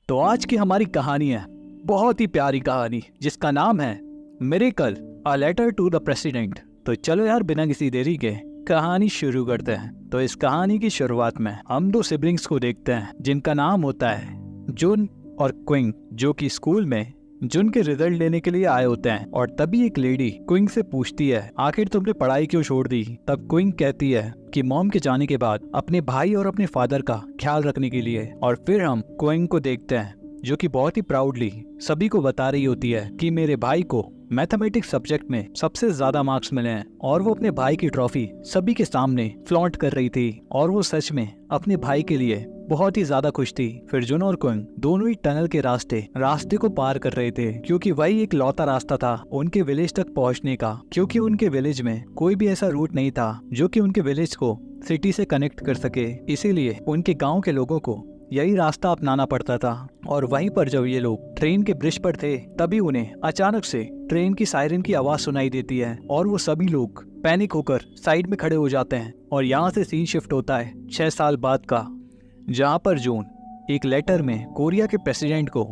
तो आज की हमारी कहानी है बहुत ही प्यारी कहानी जिसका नाम है miracle a letter to the president. तो चलो यार बिना किसी देरी के कहानी शुरू करते हैं। तो इस कहानी की शुरुआत में हम दो सिबलिंग्स को देखते हैं जिनका नाम होता है जुन और क्विंग, जो कि स्कूल में जुन के रिजल्ट लेने के लिए आए होते हैं। और तभी एक लेडी क्विंग से पूछती है आखिर तुमने पढ़ाई क्यों छोड़ दी। तब क्विंग कहती है कि मॉम के जाने के बाद अपने भाई और अपने फादर का ख्याल रखने के लिए। और फिर हम क्विंग को देखते हैं जो कि बहुत ही प्राउडली सभी को बता रही होती है कि मेरे भाई को मैथमेटिक्स सब्जेक्ट में सबसे ज्यादा मार्क्स मिले हैं। और वो अपने भाई की ट्रॉफी सभी के सामने फ्लॉन्ट कर रही थी और वो सच में अपने भाई के लिए बहुत ही ज्यादा खुश थी। फिर जुन और क्विंग दोनों ही टनल के रास्ते को पार कर रहे थे क्योंकि वही एक लौता रास्ता था उनके विलेज तक पहुंचने का, क्योंकि उनके विलेज में कोई भी ऐसा रूट नहीं था जो कि उनके विलेज को सिटी से कनेक्ट कर सके। इसीलिए उनके गांव के लोगों को यही रास्ता अपनाना पड़ता था। और वहीं पर जब ये लोग ट्रेन के ब्रिज पर थे तभी उन्हें अचानक से ट्रेन की सायरन की आवाज सुनाई देती है और वो सभी लोग पैनिक होकर साइड में खड़े हो जाते हैं। और यहाँ से सीन शिफ्ट होता है 6 साल बाद का, जहाँ पर जून एक लेटर में कोरिया के प्रेसिडेंट को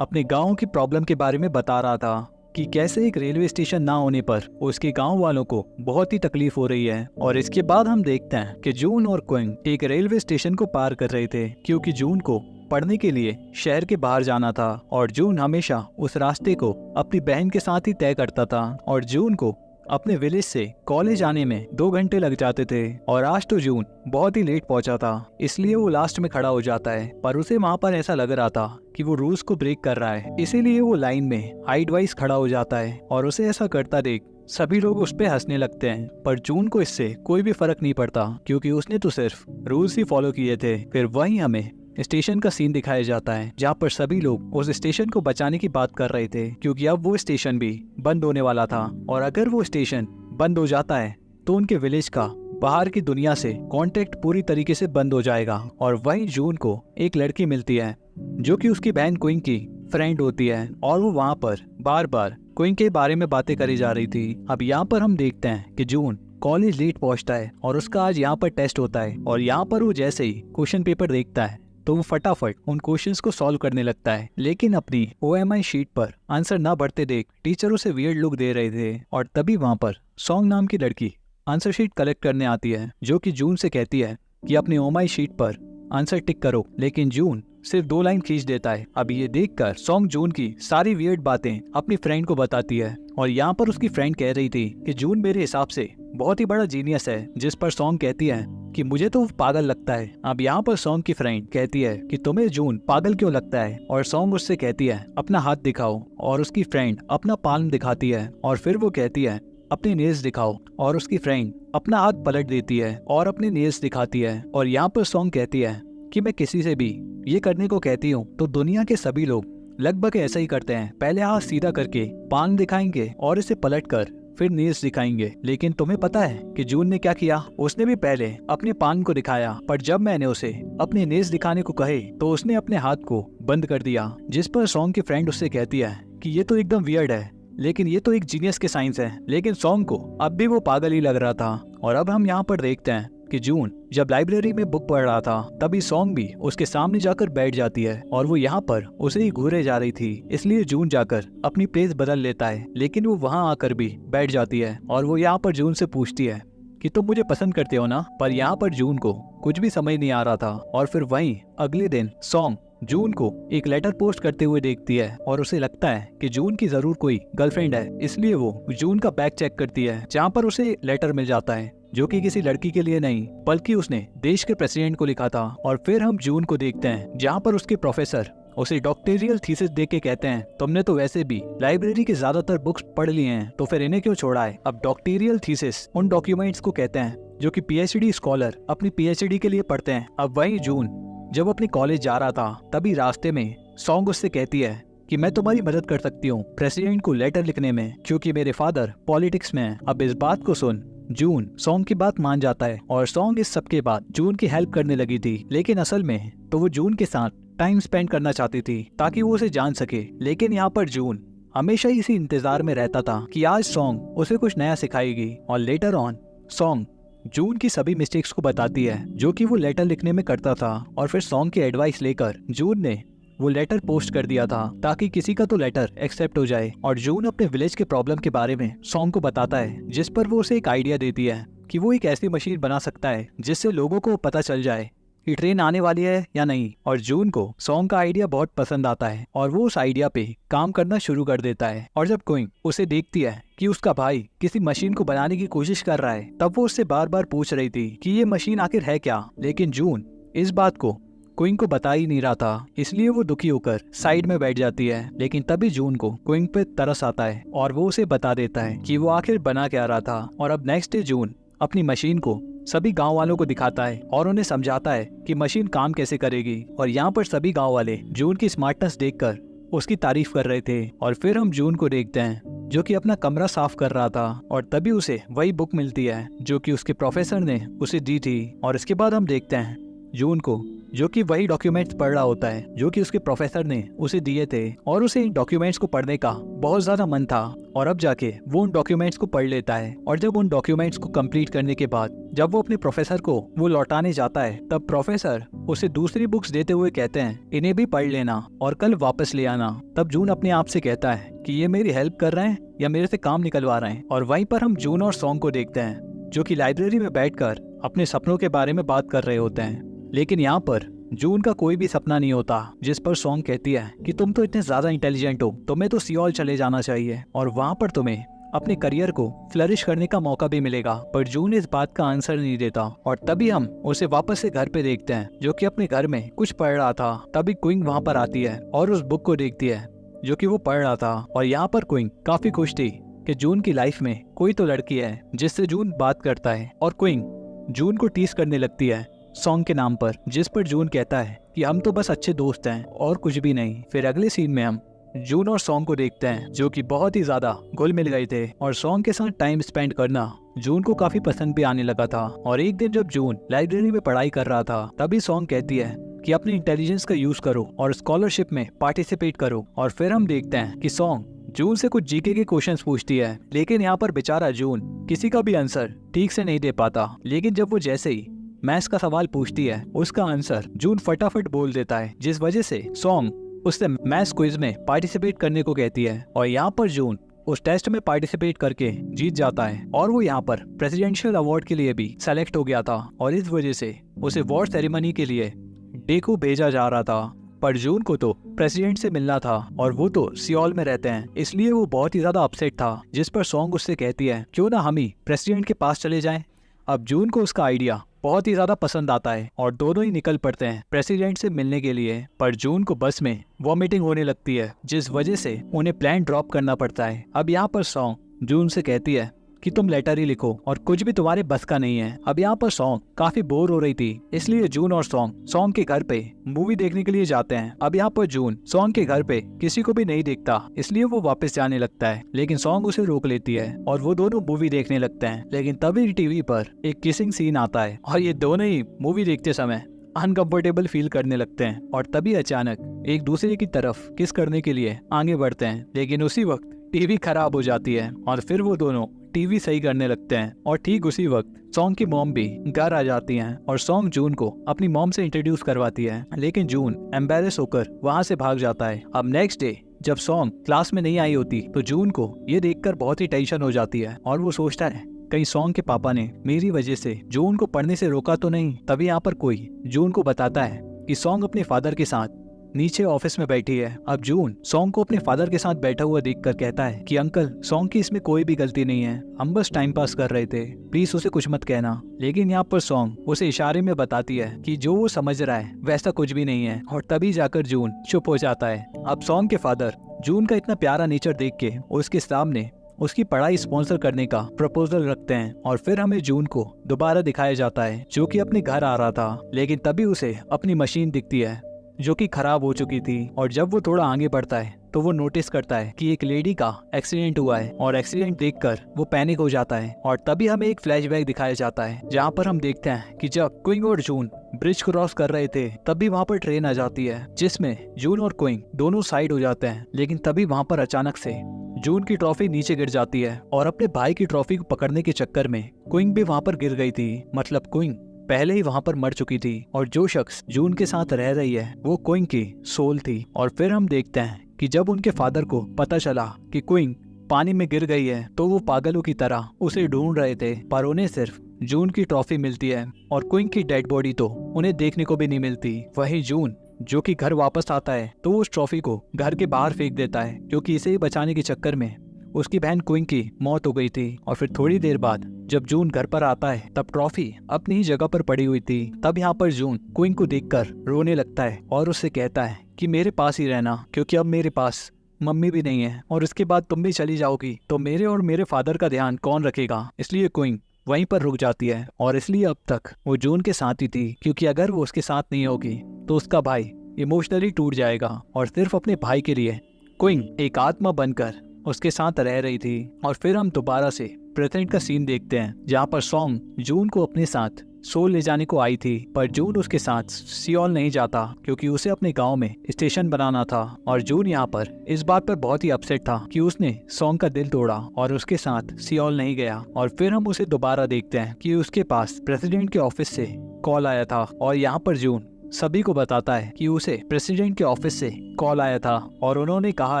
अपने गांव की प्रॉब्लम के बारे में बता रहा था कि कैसे एक रेलवे स्टेशन ना होने पर उसके गांव वालों को बहुत ही तकलीफ हो रही है। और इसके बाद हम देखते हैं कि जून और क्विंग एक रेलवे स्टेशन को पार कर रहे थे क्योंकि जून को पढ़ने के लिए शहर के बाहर जाना था और जून हमेशा उस रास्ते को अपनी बहन के साथ ही तय करता था। और जून को अपने विलेज से कॉलेज आने में 2 घंटे लग जाते थे और आज तो जून बहुत ही लेट पहुंचा था, इसलिए वो लास्ट में खड़ा हो जाता है। पर उसे वहाँ पर ऐसा लग रहा था कि वो रूल्स को ब्रेक कर रहा है, इसीलिए वो लाइन में हाइट वाइज खड़ा हो जाता है। और उसे ऐसा करता देख सभी लोग उस पे हंसने लगते हैं, पर जून को इससे कोई भी फर्क नहीं पड़ता क्योंकि उसने तो सिर्फ रूल्स ही फॉलो किए थे। फिर वहीं हमें स्टेशन का सीन दिखाया जाता है जहाँ पर सभी लोग उस स्टेशन को बचाने की बात कर रहे थे क्योंकि अब वो स्टेशन भी बंद होने वाला था। और अगर वो स्टेशन बंद हो जाता है तो उनके विलेज का बाहर की दुनिया से कांटेक्ट पूरी तरीके से बंद हो जाएगा। और वहीं जून को एक लड़की मिलती है जो कि उसकी बहन क्विंग की फ्रेंड होती है और वो वहाँ पर बार बार क्विंग के बारे में बातें करी जा रही थी। अब यहाँ पर हम देखते हैं कि जून कॉलेज लेट पहुँचता है और उसका आज यहाँ पर टेस्ट होता है। और यहाँ पर वो जैसे ही क्वेश्चन पेपर देखता है तो वो फटाफट उन क्वेश्चंस को सॉल्व करने लगता है, लेकिन अपनी OMI शीट पर आंसर ना बढ़ते देख टीचर उसे वियर्ड लुक दे रहे थे। और तभी वहाँ पर सॉन्ग नाम की लड़की आंसर शीट कलेक्ट करने आती है जो कि जून से कहती है कि अपनी OMI शीट पर आंसर टिक करो, लेकिन जून सिर्फ 2 लाइन खींच देता है। अब ये देखकर सॉन्ग जून की सारी वियर्ड बातें अपनी फ्रेंड को बताती है। और यहाँ पर उसकी फ्रेंड कह रही थी कि जून मेरे हिसाब से बहुत ही बड़ा जीनियस है, जिस पर सॉन्ग कहती है कि मुझे तो पागल लगता है। अब यहाँ पर सॉन्ग की फ्रेंड कहती है कि तुम्हें जून पागल क्यों लगता है, और सॉन्ग उससे कहती है अपना हाथ दिखाओ, और उसकी फ्रेंड अपना पाल्म दिखाती है। और फिर वो कहती है अपने नेल्स दिखाओ, और उसकी फ्रेंड अपना हाथ पलट देती है और अपने नेल्स दिखाती है। और यहाँ पर सॉन्ग कहती है कि मैं किसी से भी ये करने को कहती हूँ तो दुनिया के सभी लोग लगभग ऐसा ही करते हैं, पहले हाथ सीधा करके पाल्म दिखाएंगे और इसे पलट कर फिर नेल्स दिखाएंगे। लेकिन तुम्हें पता है कि जून ने क्या किया, उसने भी पहले अपने पाल्म को दिखाया, पर जब मैंने उसे अपने नेल्स दिखाने को कहे तो उसने अपने हाथ को बंद कर दिया। जिस पर सॉन्ग की फ्रेंड उससे कहती है कि ये तो एकदम वियर्ड है, लेकिन ये तो एक जीनियस के साइंस है। लेकिन सॉन्ग को अब भी वो पागल ही लग रहा था। और अब हम यहाँ पर देखते हैं कि जून जब लाइब्रेरी में बुक पढ़ रहा था तभी सॉन्ग भी उसके सामने जाकर बैठ जाती है और वो यहाँ पर उसे ही घूरे जा रही थी, इसलिए जून जाकर अपनी प्लेस बदल लेता है, लेकिन वो वहाँ आकर भी बैठ जाती है। और वो यहाँ पर जून से पूछती है कि तुम मुझे पसंद करते हो ना। पर यहाँ पर जून को कुछ भी समझ नहीं आ रहा था। और फिर वहीं अगले दिन सॉन्ग जून को एक लेटर पोस्ट करते हुए देखती है और उसे लगता है कि जून की जरूर कोई गर्लफ्रेंड है, इसलिए वो जून का बैग चेक करती है जहाँ पर उसे लेटर मिल जाता है जो कि किसी लड़की के लिए नहीं बल्कि उसने देश के प्रेसिडेंट को लिखा था। और फिर हम जून को देखते हैं जहाँ पर उसके प्रोफेसर उसे डॉक्टोरियल थीसिस देख के कहते हैं तुमने तो वैसे भी लाइब्रेरी के ज्यादातर बुक्स पढ़ लिए हैं तो फिर इन्हें क्यों छोड़ा है। अब डॉक्टोरियल थीसिस उन डॉक्यूमेंट्स को कहते हैं जो कि PhD स्कॉलर अपनी PhD के लिए पढ़ते हैं। अब वहीं जून जब अपने कॉलेज जा रहा था तभी रास्ते में सॉन्ग उससे कहती है कि मैं तुम्हारी मदद कर सकती हूँ प्रेसिडेंट को लेटर लिखने में क्योंकि मेरे फादर पॉलिटिक्स में है। अब इस बात को सुन जून सॉन्ग की बात मान जाता है और सॉन्ग इस सब के बाद जून की हेल्प करने लगी थी, लेकिन असल में तो वो जून के साथ टाइम स्पेंड करना चाहती थी ताकि वो उसे जान सके। लेकिन यहाँ पर जून हमेशा इसी इंतजार में रहता था कि आज सॉन्ग उसे कुछ नया सिखाएगी। और लेटर ऑन सॉन्ग जून की सभी मिस्टेक्स को बताती है जो कि वो लेटर लिखने में करता था। और फिर सॉन्ग की एडवाइस लेकर जून ने वो लेटर पोस्ट कर दिया था ताकि किसी का तो लेटर एक्सेप्ट हो जाए। और जून अपने विलेज के प्रॉब्लम के बारे में सॉन्ग को बताता है, जिस पर वो उसे एक आइडिया देती है कि वो एक ऐसी मशीन बना सकता है जिससे लोगों को पता चल जाए कि ट्रेन आने वाली है या नहीं। और जून को सॉन्ग का आइडिया बहुत पसंद आता है और वो उस आइडिया पे काम करना शुरू कर देता है। और जब क्विंग उसे देखती है कि उसका भाई किसी मशीन को बनाने की कोशिश कर रहा है, तब वो उससे बार बार पूछ रही थी कि ये मशीन आखिर है क्या। लेकिन जून इस बात को क्विंग को बता ही नहीं रहा था, इसलिए वो दुखी होकर साइड में बैठ जाती है। लेकिन तभी जून को क्विंग पे तरस आता है और वो उसे बता देता है कि वो आखिर बना क्या रहा था। और अब नेक्स्ट डे जून अपनी मशीन को सभी गांव वालों को दिखाता है और उन्हें समझाता है कि मशीन काम कैसे करेगी। और यहाँ पर सभी गांव वाले जून की स्मार्टनेस देखकर उसकी तारीफ कर रहे थे। और फिर हम जून को देखते हैं जो कि अपना कमरा साफ कर रहा था और तभी उसे वही बुक मिलती है जो कि उसके प्रोफेसर ने उसे दी थी। और इसके बाद हम देखते हैं जून को जो कि वही डॉक्यूमेंट्स पढ़ रहा होता है जो कि उसके प्रोफेसर ने उसे दिए थे। और उसे इन डॉक्यूमेंट्स को पढ़ने का बहुत ज्यादा मन था और अब जाके वो उन डॉक्यूमेंट्स को पढ़ लेता है। और जब उन डॉक्यूमेंट्स को कंप्लीट करने के बाद जब वो अपने प्रोफेसर को वो लौटाने जाता है, तब प्रोफेसर उसे दूसरी बुक्स देते हुए कहते हैं इन्हें भी पढ़ लेना और कल वापस ले आना। तब जून अपने आप से कहता है कि ये मेरी हेल्प कर रहे हैं या मेरे से काम निकलवा रहे हैं। और वहीं पर हम जून और सॉन्ग को देखते हैं जो कि लाइब्रेरी में बैठकर अपने सपनों के बारे में बात कर रहे होते हैं। लेकिन यहाँ पर जून का कोई भी सपना नहीं होता, जिस पर सॉन्ग कहती है कि तुम तो इतने ज्यादा इंटेलिजेंट हो, तुम्हें तो सियोल चले जाना चाहिए और वहाँ पर तुम्हें अपने करियर को फ्लरिश करने का मौका भी मिलेगा। पर जून इस बात का आंसर नहीं देता। और तभी हम उसे वापस से घर पे देखते हैं जो कि अपने घर में कुछ पढ़ रहा था। तभी क्विंग वहाँ पर आती है और उस बुक को देखती है जो कि वो पढ़ रहा था। और यहाँ पर क्विंग काफी खुश थी कि जून की लाइफ में कोई तो लड़की है जिससे जून बात करता है। और क्विंग जून को टीज करने लगती है सॉन्ग के नाम पर, जिस पर जून कहता है कि हम तो बस अच्छे दोस्त हैं और कुछ भी नहीं। फिर अगले सीन में हम जून और सॉन्ग को देखते हैं जो कि बहुत ही ज्यादा घुल मिल गए थे और सॉन्ग के साथ टाइम स्पेंड करना जून को काफी पसंद भी आने लगा था। और एक दिन जब जून लाइब्रेरी में पढ़ाई कर रहा था, तभी सॉन्ग कहती है कि अपने इंटेलिजेंस का यूज करो और स्कॉलरशिप में पार्टिसिपेट करो। और फिर हम देखते हैं कि सॉन्ग जून से कुछ जीके के क्वेश्चंस पूछती है, लेकिन यहाँ पर बेचारा जून किसी का भी आंसर ठीक से नहीं दे पाता। लेकिन जब वो जैसे ही मैथ्स का सवाल पूछती है, उसका आंसर जून फटाफट बोल देता है, जिस वजह से सॉन्ग उससे मैथ्स क्विज में पार्टिसिपेट करने को कहती है। और यहाँ पर जून उस टेस्ट में पार्टिसिपेट करके जीत जाता है और वो यहाँ पर प्रेसिडेंशियल अवार्ड के लिए भी सेलेक्ट हो गया था। और इस वजह से उसे अवार्ड सेरेमनी के लिए डेको भेजा जा रहा था। पर जून को तो प्रेसिडेंट से मिलना था और वो तो सियोल में रहते हैं, इसलिए वो बहुत ही ज्यादा अपसेट था। जिस पर सॉन्ग उससे कहती है क्यों ना हम ही प्रेसिडेंट के पास चले जाएं। अब जून को उसका आइडिया बहुत ही ज्यादा पसंद आता है और दोनों ही निकल पड़ते हैं प्रेसिडेंट से मिलने के लिए। पर जून को बस में वॉमिटिंग होने लगती है, जिस वजह से उन्हें प्लान ड्रॉप करना पड़ता है। अब यहाँ पर सॉन्ग जून से कहती है कि तुम लेटर ही लिखो और कुछ भी तुम्हारे बस का नहीं है। अब यहाँ पर सॉन्ग काफी बोर हो रही थी, इसलिए जून और सॉन्ग के घर पे मूवी देखने के लिए जाते हैं। अब यहाँ पर जून सॉन्ग के घर पे किसी को भी नहीं देखता, इसलिए वो वापस जाने लगता है, लेकिन सॉन्ग उसे रोक लेती है और वो दोनों मूवी देखने लगते हैं। लेकिन तभी टीवी पर एक किसिंग सीन आता है और ये दोनों ही मूवी देखते समय अनकंफर्टेबल फील करने लगते हैं। और तभी अचानक एक दूसरे की तरफ किस करने के लिए आगे बढ़ते हैं, लेकिन उसी वक्त टीवी खराब हो जाती है और फिर वो दोनों टीवी सही करने लगते हैं। और ठीक उसी वक्त सॉन्ग की मॉम भी घर आ जाती हैं और सॉन्ग जून को अपनी मॉम से इंट्रोड्यूस करवाती है, लेकिन जून एम्बेरस होकर वहाँ से भाग जाता है। अब नेक्स्ट डे जब सॉन्ग क्लास में नहीं आई होती, तो जून को ये देखकर बहुत ही टेंशन हो जाती है और वो सोचता है कहीं सॉन्ग के पापा ने मेरी वजह से जून को पढ़ने से रोका तो नहीं। तभी यहाँ पर कोई जून को बताता है कि सॉन्ग अपने फादर के साथ नीचे ऑफिस में बैठी है। अब जून सॉन्ग को अपने फादर के साथ बैठा हुआ देखकर कहता है कि अंकल, सॉन्ग की इसमें कोई भी गलती नहीं है, हम बस टाइम पास कर रहे थे, प्लीज उसे कुछ मत कहना। लेकिन यहाँ पर सॉन्ग उसे इशारे में बताती है कि जो वो समझ रहा है वैसा कुछ भी नहीं है और तभी जाकर जून चुप हो जाता है। अब सॉन्ग के फादर जून का इतना प्यारा नेचर देख के उसके सामने उसकी पढ़ाई स्पॉन्सर करने का प्रपोजल रखते हैं। और फिर हमें जून को दोबारा दिखाया जाता है जो कि अपने घर आ रहा था, लेकिन तभी उसे अपनी मशीन दिखती है जो कि खराब हो चुकी थी। और जब वो थोड़ा आगे बढ़ता है तो वो नोटिस करता है कि एक लेडी का एक्सीडेंट हुआ है और एक्सीडेंट देखकर वो पैनिक हो जाता है। और तभी हमें एक फ्लैशबैक दिखाया जाता है जहाँ पर हम देखते हैं कि जब क्विंग और जून ब्रिज क्रॉस कर रहे थे, तभी वहाँ पर ट्रेन आ जाती है जिसमें जून और क्विंग दोनों साइड हो जाते हैं। लेकिन तभी वहाँ पर अचानक से जून की ट्रॉफी नीचे गिर जाती है और अपने भाई की ट्रॉफी को पकड़ने के चक्कर में क्विंग भी वहाँ पर गिर गई थी। मतलब क्विंग पहले ही वहाँ पर मर चुकी थी और जो शख्स जून के साथ रह रही है वो क्विंग की सोल थी। और फिर हम देखते हैं कि जब उनके फादर को पता चला कि क्विंग पानी में गिर गई है तो वो पागलों की तरह उसे ढूंढ रहे थे, पर उन्हें सिर्फ जून की ट्रॉफी मिलती है और क्विंग की डेड बॉडी तो उन्हें देखने को भी नहीं मिलती। वहीं जून जो कि घर वापस आता है तो वो उस ट्रॉफी को घर के बाहर फेंक देता है, क्योंकि इसे ही बचाने के चक्कर में उसकी बहन क्विंग की मौत हो गई थी। और फिर थोड़ी देर बाद जब जून घर पर आता है तब ट्रॉफी अपनी ही जगह पर पड़ी हुई थी। तब यहाँ पर जून क्विंग को देखकर रोने लगता है और उससे कहता है कि मेरे पास ही रहना, क्योंकि अब मेरे पास मम्मी भी नहीं है और उसके बाद तुम भी चली जाओगी तो मेरे और मेरे फादर का ध्यान कौन रखेगा। इसलिए क्विंग वहीं पर रुक जाती है और इसलिए अब तक वो जून के साथ ही थी, क्योंकि अगर वो उसके साथ नहीं होगी तो उसका भाई इमोशनली टूट जाएगा। और सिर्फ अपने भाई के लिए क्विंग एक आत्मा बनकर उसके साथ रह रही थी। और फिर हम दोबारा से प्रेजेंट का सीन देखते हैं जहाँ पर सॉन्ग जून को अपने साथ सोल ले जाने को आई थी, पर जून उसके साथ सियोल नहीं जाता क्योंकि उसे अपने गांव में स्टेशन बनाना था। और जून यहाँ पर इस बात पर बहुत ही अपसेट था कि उसने सॉन्ग का दिल तोड़ा और उसके साथ सियोल नहीं गया। और फिर हम उसे दोबारा देखते हैं कि उसके पास प्रेसिडेंट के ऑफिस से कॉल आया था और यहाँ पर जून सभी को बताता है कि उसे प्रेसिडेंट के ऑफिस से कॉल आया था और उन्होंने कहा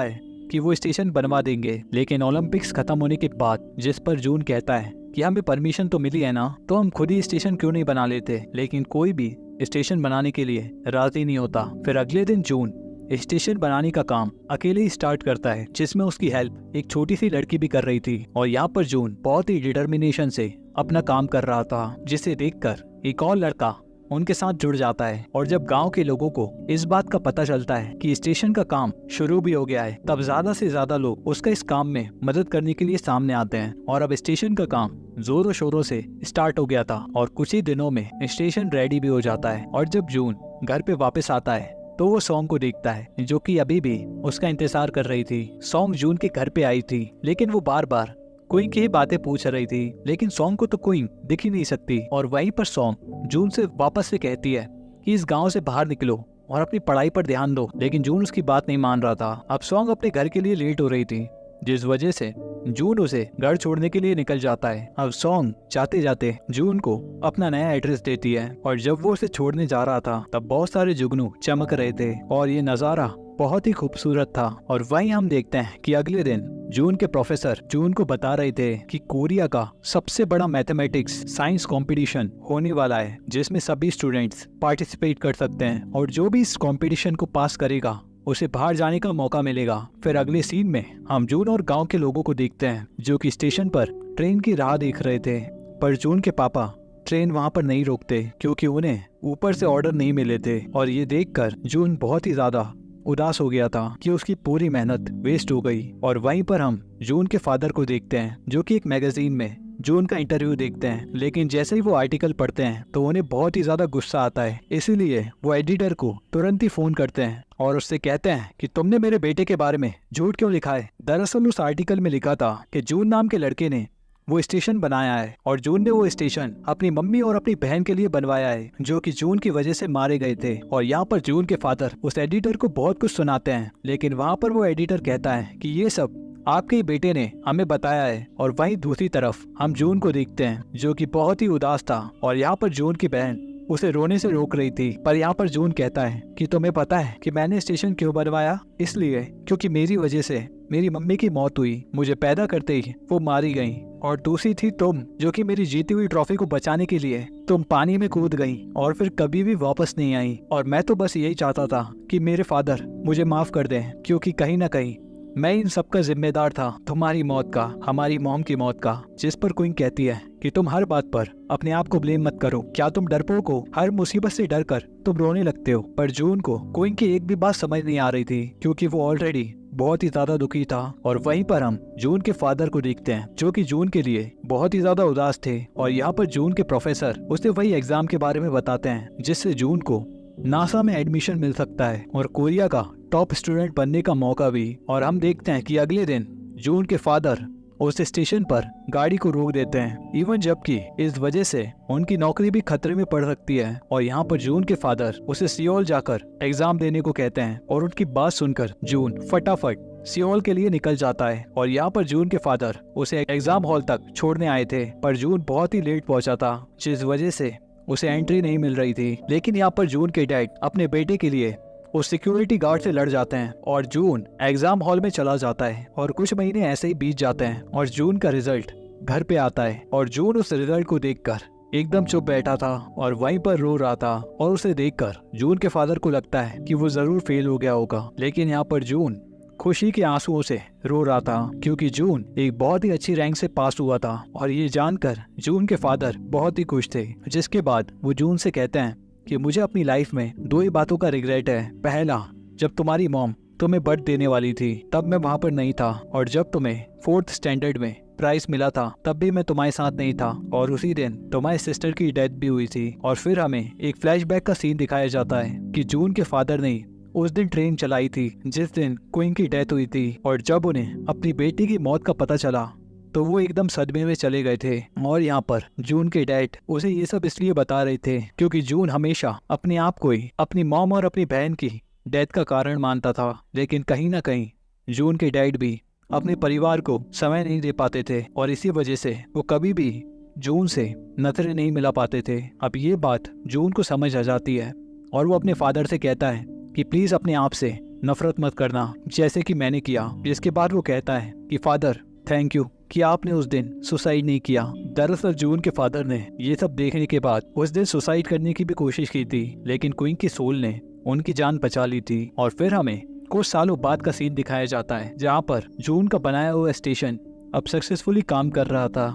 है कि वो स्टेशन बनवा देंगे। लेकिन ओलंपिक्स खत्म होने के बाद जिस पर जून कहता है कि हमें परमिशन तो मिली है ना, तो हम खुद ही स्टेशन क्यों नहीं बना लेते, लेकिन कोई भी स्टेशन बनाने के लिए राजी नहीं होता। फिर अगले दिन जून स्टेशन बनाने का काम अकेले ही स्टार्ट करता है, जिसमें उसकी हेल्प एक छोटी सी लड़की भी कर रही थी। और यहाँ पर जून बहुत ही डिटर्मिनेशन से अपना काम कर रहा था, जिसे देखकर एक और लड़का उनके साथ जुड़ जाता है। और जब गांव के लोगों को इस बात का पता चलता है कि स्टेशन का काम शुरू भी हो गया है, तब ज्यादा से ज्यादा लोग उसका इस काम में मदद करने के लिए सामने आते हैं। और अब स्टेशन का काम जोरों शोरों से स्टार्ट हो गया था और कुछ ही दिनों में स्टेशन रेडी भी हो जाता है। और जब जून घर पे वापस आता है तो वो सॉन्ग को देखता है, जो कि अभी भी उसका इंतजार कर रही थी। सॉन्ग जून के घर पे आई थी, लेकिन वो बार बार क्विंग की ही बातें पूछ रही थी, लेकिन सॉन्ग को तो क्विंग दिख ही नहीं सकती। और वहीं पर सॉन्ग जून से वापस से कहती है कि इस गांव से बाहर निकलो और अपनी पढ़ाई पर ध्यान दो, लेकिन जून उसकी बात नहीं मान रहा था। अब सॉन्ग अपने घर के लिए लेट हो रही थी, जिस वजह से जून उसे घर छोड़ने के लिए निकल जाता है। अब सॉन्ग जाते जाते जून को अपना नया एड्रेस देती है और जब वो उसे छोड़ने जा रहा था तब बहुत सारे जुगनू चमक रहे थे और ये नजारा बहुत ही खूबसूरत था। और वहीं हम देखते हैं कि अगले दिन जून के प्रोफेसर जून को बता रहे थे कि कोरिया का सबसे बड़ा मैथमेटिक्स साइंस कंपटीशन होने वाला है, जिसमें सभी स्टूडेंट्स पार्टिसिपेट कर सकते हैं और जो भी इस कंपटीशन को पास करेगा उसे बाहर जाने का मौका मिलेगा। फिर अगले सीन में हम जून और गांव के लोगों को देखते हैं जो कि स्टेशन पर ट्रेन की राह देख रहे थे, पर जून के पापा ट्रेन वहां पर नहीं रोकते क्योंकि उन्हें ऊपर से ऑर्डर नहीं मिले थे। और ये देखकर जून बहुत ही ज्यादा उदास हो गया था कि उसकी पूरी मेहनत वेस्ट हो गई। और वहीं पर हम जून के फादर को देखते हैं जो कि एक मैगजीन में जून का इंटरव्यू देखते हैं, लेकिन जैसे ही वो आर्टिकल पढ़ते हैं तो उन्हें बहुत ही ज्यादा गुस्सा आता है। इसीलिए वो एडिटर को तुरंत ही फोन करते हैं और उससे कहते हैं कि तुमने मेरे बेटे के बारे में झूठ क्यों लिखा है। दरअसल उस आर्टिकल में लिखा था कि जून नाम के लड़के ने वो स्टेशन बनाया है और जून ने वो स्टेशन अपनी मम्मी और अपनी बहन के लिए बनवाया है, जो कि जून की वजह से मारे गए थे। और यहाँ पर जून के फादर उस एडिटर को बहुत कुछ सुनाते हैं, लेकिन वहाँ पर वो एडिटर कहता है कि ये सब आपके ही बेटे ने हमें बताया है। और वहीं दूसरी तरफ हम जून को देखते हैं जो कि बहुत ही उदास था और यहाँ पर जून की बहन उसे रोने से रोक रही थी। पर यहाँ पर जून कहता है कि तुम्हें पता है कि मैंने स्टेशन क्यों बनवाया? इसलिए क्योंकि मेरी वजह से मेरी मम्मी की मौत हुई, मुझे पैदा करते ही वो मारी गई। और दूसरी थी तुम, जो कि मेरी जीती हुई ट्रॉफी को बचाने के लिए तुम पानी में कूद गई और फिर कभी भी वापस नहीं आई। और मैं तो बस यही चाहता था कि मेरे फादर मुझे माफ कर दें, क्योंकि कहीं ना कहीं मैं इन सब का जिम्मेदार था, तुम्हारी मौत का, हमारी मॉम की मौत का। जिस पर क्वीन कहती है कि तुम हर बात पर अपने आप को ब्लेम मत करो, क्या तुम डरपोक हो? हर मुसीबत से डर कर तुम रोने लगते हो। पर जून को क्वीन की एक भी बात समझ नहीं आ रही थी, क्योंकि वो ऑलरेडी बहुत ही ज्यादा दुखी था। और वहीं पर हम जून के फादर को देखते हैं जो कि जून के लिए बहुत ही ज्यादा उदास थे। और यहाँ पर जून के प्रोफेसर उसे वही एग्जाम के बारे में बताते हैं जिससे जून को नासा में एडमिशन मिल सकता है और कोरिया का टॉप स्टूडेंट बनने का मौका भी। और हम देखते हैं कि अगले दिन जून के फादर उस स्टेशन पर गाड़ी को रोक देते हैं, इवन जबकि इस वजह से उनकी नौकरी भी खतरे में पड़ सकती है। और यहाँ पर जून के फादर उसे सियोल जाकर एग्जाम देने को कहते हैं और उनकी बात सुनकर जून फटाफट सियोल के लिए निकल जाता है। और यहाँ पर जून के फादर उसे एग्जाम हॉल तक छोड़ने आए थे, पर जून बहुत ही लेट पहुंचा था, जिस वजह से उसे एंट्री नहीं मिल रही थी। लेकिन यहाँ पर जून के डैड अपने बेटे के लिए उस सिक्योरिटी गार्ड से लड़ जाते हैं और जून एग्जाम हॉल में चला जाता है। और कुछ महीने ऐसे ही बीत जाते हैं और जून का रिजल्ट घर पे आता है और जून उस रिजल्ट को देखकर एकदम चुप बैठा था और वहीं पर रो रहा था। और उसे देखकर जून के फादर को लगता है कि वो जरूर फेल हो गया होगा। लेकिन यहाँ पर जून खुशी के आंसुओं से रो रहा था क्योंकि जून एक बहुत ही अच्छी रैंक से पास हुआ था। और ये जानकर जून के फादर बहुत ही खुश थे। जिसके बाद वो जून से कहते हैं कि मुझे अपनी लाइफ में 2 ही बातों का रिग्रेट है। पहला, जब तुम्हारी मॉम तुम्हें बर्थ देने वाली थी तब मैं वहाँ पर नहीं था, और जब तुम्हें 4th स्टैंडर्ड में प्राइज मिला था तब भी मैं तुम्हारे साथ नहीं था, और उसी दिन तुम्हारी सिस्टर की डेथ भी हुई थी। और फिर हमें एक फ्लैशबैक का सीन दिखाया जाता है कि जून के फादर ने उस दिन ट्रेन चलाई थी जिस दिन क्वीन की डेथ हुई थी। और जब उन्हें अपनी बेटी की मौत का पता चला तो वो एकदम सदमे में चले गए थे। और यहाँ पर जून के डैड उसे ये सब इसलिए बता रहे थे क्योंकि जून हमेशा अपने आप को ही अपनी मॉम और अपनी बहन की डेथ का कारण मानता था। लेकिन कहीं ना कहीं जून के डैड भी अपने परिवार को समय नहीं दे पाते थे और इसी वजह से वो कभी भी जून से नजरें नहीं मिला पाते थे। अब ये बात जून को समझ आ जाती है और वो अपने फादर से कहता है कि प्लीज अपने आप से नफरत मत करना जैसे कि मैंने किया। जिसके बाद वो कहता है कि फादर थैंक यू कि आपने उस दिन सुसाइड नहीं किया। दरअसल जून के फादर ने ये सब देखने के बाद उस दिन सुसाइड करने की भी कोशिश की थी, लेकिन क्वीन की सोल ने उनकी जान बचा ली थी। और फिर हमें कुछ सालों बाद का सीन दिखाया जाता है जहाँ पर जून का बनाया हुआ स्टेशन अब सक्सेसफुली काम कर रहा था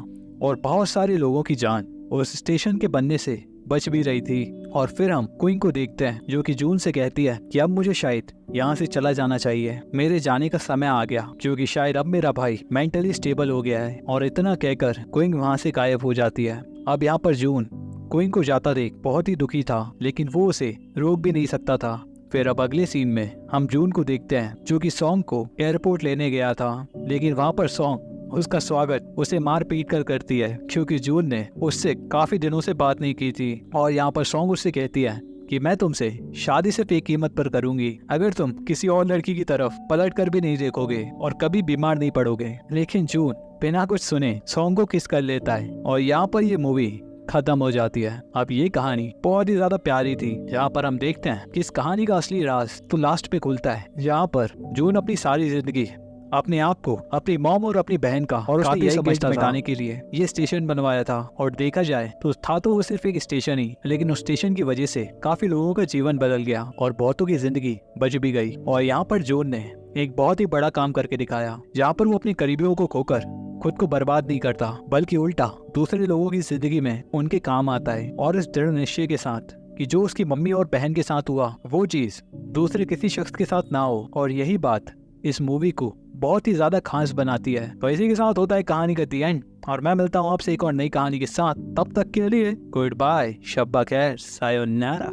और बहुत सारे लोगों की जान उस स्टेशन के बनने से बच भी रही थी। और फिर हम क्वीन को देखते हैं जो कि जून से कहती है कि अब मुझे शायद यहाँ से चला जाना चाहिए, मेरे जाने का समय आ गया क्योंकि शायद अब मेरा भाई मेंटली स्टेबल हो गया है। और इतना कहकर क्वीन वहाँ से गायब हो जाती है। अब यहाँ पर जून क्वीन को जाता देख बहुत ही दुखी था, लेकिन वो उसे रोक भी नहीं सकता था। फिर अब अगले सीन में हम जून को देखते हैं जो कि सॉन्ग को एयरपोर्ट लेने गया था, लेकिन वहाँ पर सॉन्ग उसका स्वागत उसे मार पीट कर करती है क्योंकि जून ने उससे काफी दिनों से बात नहीं की थी। और यहाँ पर सॉन्ग उससे कहती है कि मैं तुमसे शादी सिर्फ एक कीमत पर करूंगी अगर तुम किसी और लड़की की तरफ पलट कर भी नहीं देखोगे और कभी बीमार नहीं पड़ोगे। लेकिन जून बिना कुछ सुने सॉन्ग को किस कर लेता है और यहाँ पर ये मूवी खत्म हो जाती है। अब ये कहानी बहुत ही ज्यादा प्यारी थी जहाँ पर हम देखते हैं कि इस कहानी का असली राज तो लास्ट पे खुलता है, जहाँ पर जून अपनी सारी जिंदगी अपने आप को अपनी मॉम और अपनी बहन का और उसने यही समझता मिटाने के लिए ये स्टेशन बनवाया था। और देखा जाए तो था तो वो सिर्फ एक स्टेशन ही, लेकिन उस स्टेशन की वजह से काफी लोगों का जीवन बदल गया और बहुतों की जिंदगी बच भी गई। और यहाँ पर जून ने एक बहुत ही बड़ा काम करके दिखाया जहाँ पर वो अपने करीबियों को खोकर खुद को बर्बाद नहीं करता, बल्कि उल्टा दूसरे लोगों की जिंदगी में उनके काम आता है। और इस दृढ़ निश्चय के साथ कि जो उसकी मम्मी और बहन के साथ हुआ वो चीज दूसरे किसी शख्स के साथ ना हो। और यही बात इस मूवी को बहुत ही ज्यादा खास बनाती है। तो इसी के साथ होता है कहानी का दी एंड और मैं मिलता हूँ आपसे एक और नई कहानी के साथ। तब तक के लिए गुड बाय, शब्बा खैर, सायोनारा।